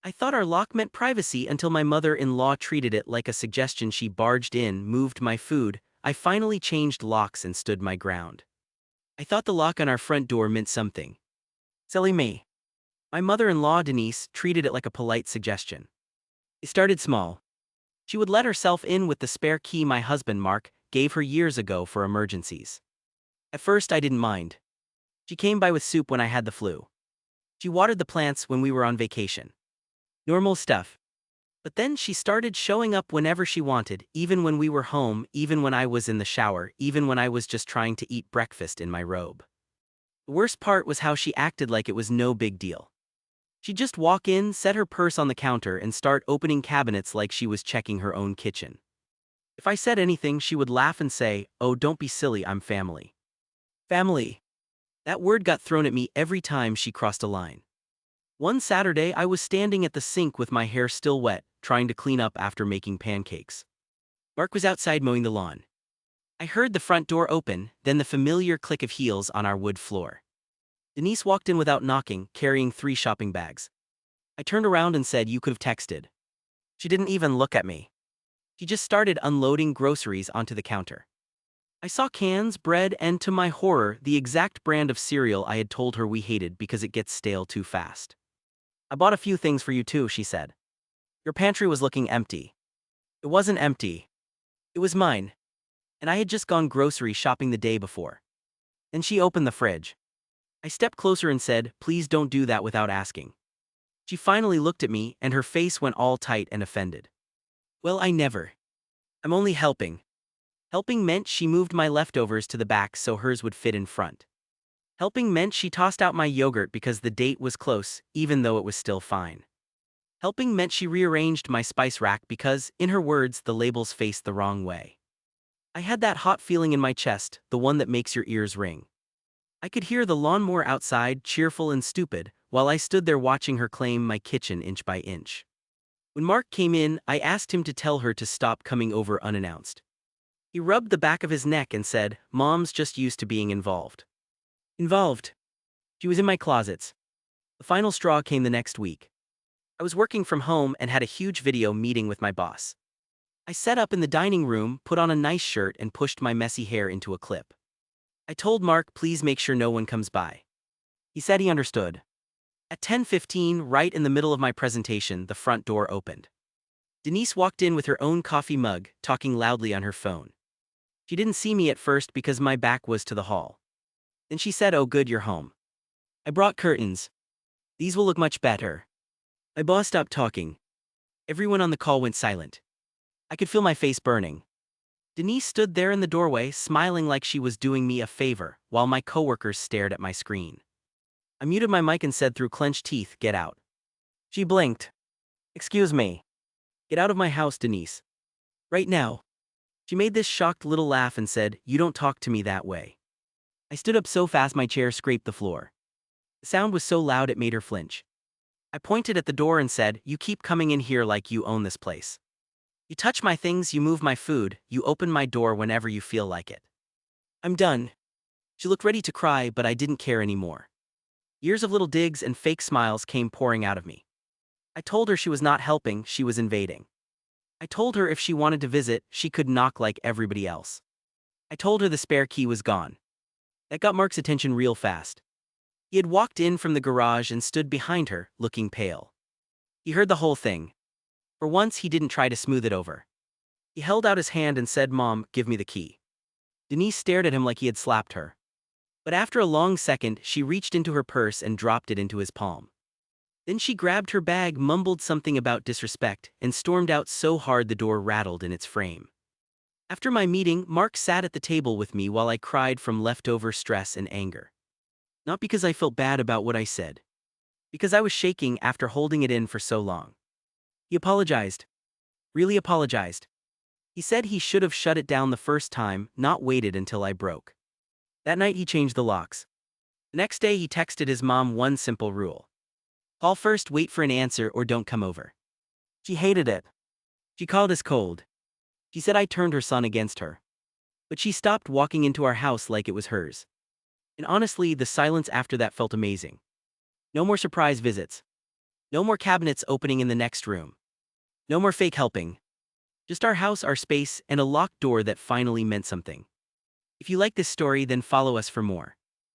I thought our lock meant privacy until my mother-in-law treated it like a suggestion. She barged in, moved my food. I finally changed locks and stood my ground. I thought the lock on our front door meant something. Silly me. My mother-in-law, Denise, treated it like a polite suggestion. It started small. She would let herself in with the spare key my husband, Mark, gave her years ago for emergencies. At first, I didn't mind. She came by with soup when I had the flu. She watered the plants when we were on vacation. Normal stuff. But then she started showing up whenever she wanted, even when we were home, even when I was in the shower, even when I was just trying to eat breakfast in my robe. The worst part was how she acted like it was no big deal. She'd just walk in, set her purse on the counter, and start opening cabinets like she was checking her own kitchen. If I said anything, she would laugh and say, "Oh, don't be silly, I'm family." Family. That word got thrown at me every time she crossed a line. One Saturday, I was standing at the sink with my hair still wet, trying to clean up after making pancakes. Mark was outside mowing the lawn. I heard the front door open, then the familiar click of heels on our wood floor. Denise walked in without knocking, carrying 3 shopping bags. I turned around and said, "You could have texted." She didn't even look at me. She just started unloading groceries onto the counter. I saw cans, bread, and to my horror, the exact brand of cereal I had told her we hated because it gets stale too fast. "I bought a few things for you too," she said. "Your pantry was looking empty." It wasn't empty. It was mine. And I had just gone grocery shopping the day before. Then she opened the fridge. I stepped closer and said, "Please don't do that without asking." She finally looked at me, and her face went all tight and offended. "Well, I never. I'm only helping." Helping meant she moved my leftovers to the back so hers would fit in front. Helping meant she tossed out my yogurt because the date was close, even though it was still fine. Helping meant she rearranged my spice rack because, in her words, the labels faced the wrong way. I had that hot feeling in my chest, the one that makes your ears ring. I could hear the lawnmower outside, cheerful and stupid, while I stood there watching her claim my kitchen inch by inch. When Mark came in, I asked him to tell her to stop coming over unannounced. He rubbed the back of his neck and said, "Mom's just used to being involved." Involved? She was in my closets. The final straw came the next week. I was working from home and had a huge video meeting with my boss. I set up in the dining room, put on a nice shirt, and pushed my messy hair into a clip. I told Mark, "Please make sure no one comes by." He said he understood. At 10:15, right in the middle of my presentation, the front door opened. Denise walked in with her own coffee mug, talking loudly on her phone. She didn't see me at first because my back was to the hall. Then she said, "Oh good, you're home. I brought curtains. These will look much better." My boss stopped talking. Everyone on the call went silent. I could feel my face burning. Denise stood there in the doorway, smiling like she was doing me a favor, while my coworkers stared at my screen. I muted my mic and said through clenched teeth, "Get out." She blinked. "Excuse me." "Get out of my house, Denise. Right now." She made this shocked little laugh and said, "You don't talk to me that way." I stood up so fast my chair scraped the floor. The sound was so loud it made her flinch. I pointed at the door and said, "You keep coming in here like you own this place. You touch my things, you move my food, you open my door whenever you feel like it. I'm done." She looked ready to cry, but I didn't care anymore. Years of little digs and fake smiles came pouring out of me. I told her she was not helping, she was invading. I told her if she wanted to visit, she could knock like everybody else. I told her the spare key was gone. That got Mark's attention real fast. He had walked in from the garage and stood behind her, looking pale. He heard the whole thing. For once, he didn't try to smooth it over. He held out his hand and said, "Mom, give me the key." Denise stared at him like he had slapped her. But after a long second, she reached into her purse and dropped it into his palm. Then she grabbed her bag, mumbled something about disrespect, and stormed out so hard the door rattled in its frame. After my meeting, Mark sat at the table with me while I cried from leftover stress and anger. Not because I felt bad about what I said. Because I was shaking after holding it in for so long. He apologized. Really apologized. He said he should have shut it down the first time, not waited until I broke. That night he changed the locks. The next day he texted his mom one simple rule. Call first, wait for an answer, or don't come over. She hated it. She called us cold. She said I turned her son against her. But she stopped walking into our house like it was hers. And honestly, the silence after that felt amazing. No more surprise visits. No more cabinets opening in the next room. No more fake helping. Just our house, our space, and a locked door that finally meant something. If you like this story, then follow us for more.